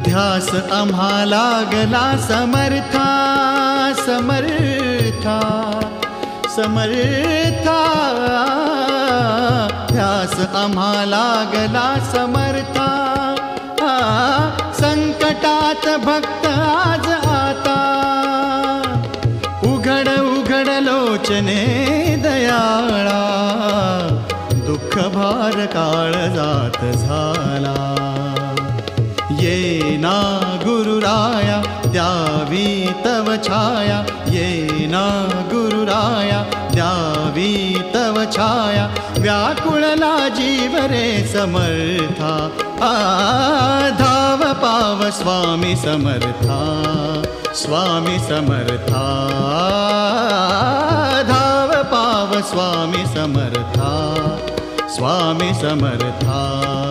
ध्यास आम्हा लागला समर्था समर्था समर्था, ध्यास आम्हा लागला समर्था। संकटात भक्त आज आता, उघड उघड लोचने दयाळा, दुःख भार काळजात झाला। ये ना गुरुराया द्यावी तव छाया, ये ना गुरुराया द्यावी तव छाया। व्याकुळला जीव रे समर्था, धाव पाव स्वामी समर्था, स्वामी समर्था, धाव पाव स्वामी समर्था, स्वामी समर्था।